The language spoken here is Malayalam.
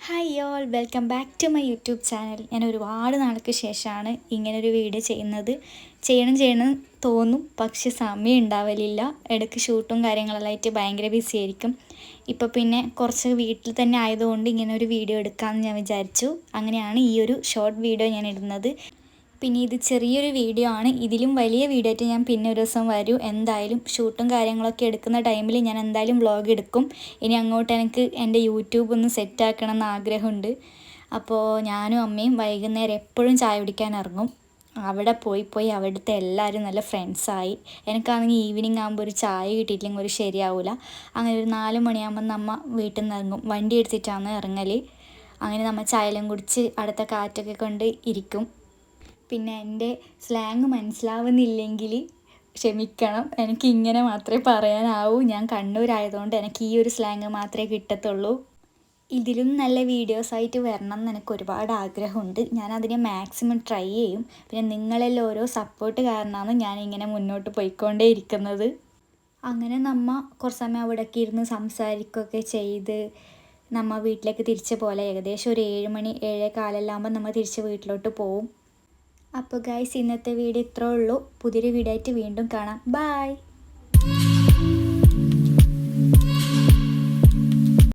Hi all welcome back to my YouTube channel. ഞാൻ ഒരുപാട് നാൾക്ക് ശേഷമാണ് ഇങ്ങനൊരു വീഡിയോ ചെയ്യുന്നത്. ചെയ്യണം തോന്നും, പക്ഷെ സമയം ഉണ്ടാവലില്ല. ഇടയ്ക്ക് ഷൂട്ടും കാര്യങ്ങളെല്ലാം ആയിട്ട് ഭയങ്കര ബിസി ആയിരിക്കും. ഇപ്പോൾ പിന്നെ കുറച്ച് വീട്ടിൽ തന്നെ ആയതുകൊണ്ട് ഇങ്ങനെ ഒരു വീഡിയോ എടുക്കാമെന്ന് ഞാൻ വിചാരിച്ചു. അങ്ങനെയാണ് ഈ ഒരു ഷോർട്ട് വീഡിയോ ഞാൻ ഇടുന്നത്. പിന്നെ ഇത് ചെറിയൊരു വീഡിയോ ആണ്. ഇതിലും വലിയ വീഡിയോ ആയിട്ട് ഞാൻ പിന്നെ ഒരു ദിവസം വരും. എന്തായാലും ഷൂട്ടും കാര്യങ്ങളൊക്കെ എടുക്കുന്ന ടൈമിൽ ഞാൻ എന്തായാലും വ്ളോഗ് എടുക്കും. ഇനി അങ്ങോട്ട് എനിക്ക് എൻ്റെ യൂട്യൂബ് ഒന്ന് സെറ്റാക്കണം എന്ന് ആഗ്രഹമുണ്ട്. അപ്പോൾ ഞാനും അമ്മയും വൈകുന്നേരം എപ്പോഴും ചായ കുടിക്കാൻ ഇറങ്ങും. അവിടെ പോയി അവിടുത്തെ എല്ലാവരും നല്ല ഫ്രണ്ട്സായി. എനിക്കാണെങ്കിൽ ഈവനിങ് ആകുമ്പോൾ ഒരു ചായ കിട്ടിയിട്ടില്ലെങ്കിൽ ഒരു ശരിയാവില്ല. അങ്ങനെ ഒരു 4 മണിയാകുമ്പോൾ നമ്മ വീട്ടിൽ നിന്ന് ഇറങ്ങും. വണ്ടി എടുത്തിട്ടാണ് ഇറങ്ങൽ. അങ്ങനെ നമ്മൾ ചായയെല്ലാം കുടിച്ച് അടുത്ത കാറ്റൊക്കെ കൊണ്ട് ഇരിക്കും. പിന്നെ എൻ്റെ സ്ലാങ് മനസ്സിലാവുന്നില്ലെങ്കിൽ ക്ഷമിക്കണം. എനിക്ക് ഇങ്ങനെ മാത്രമേ പറയാനാവൂ. ഞാൻ കണ്ണൂരായതുകൊണ്ട് എനിക്ക് ഈ ഒരു സ്ലാങ് മാത്രമേ കിട്ടത്തുള്ളൂ. ഇതിലും നല്ല വീഡിയോസായിട്ട് വരണം എന്ന് എനിക്ക് ഒരുപാട് ആഗ്രഹമുണ്ട്. ഞാനതിനെ മാക്സിമം ട്രൈ ചെയ്യും. പിന്നെ നിങ്ങളെല്ലാം ഓരോ സപ്പോർട്ട് കാരണമാണ് ഞാനിങ്ങനെ മുന്നോട്ട് പോയിക്കൊണ്ടേ ഇരിക്കുന്നത്. അങ്ങനെ നമ്മ കുറച്ച് സമയം അവിടെയൊക്കെ ഇരുന്ന് സംസാരിക്കുകയൊക്കെ ചെയ്ത് നമ്മ വീട്ടിലേക്ക് തിരിച്ച് പോലെ ഏകദേശം ഒരു 7 മണി 7:15 ആകുമ്പോൾ നമ്മൾ തിരിച്ച് വീട്ടിലോട്ട് പോവും. അപ്പോൾ ഗൈസ്, ഇന്നത്തെ വീഡിയോ ഇത്രേ ഉള്ളൂ. പുതിയൊരു വീഡിയോ ആയിട്ട് വീണ്ടും കാണാം. ബൈ.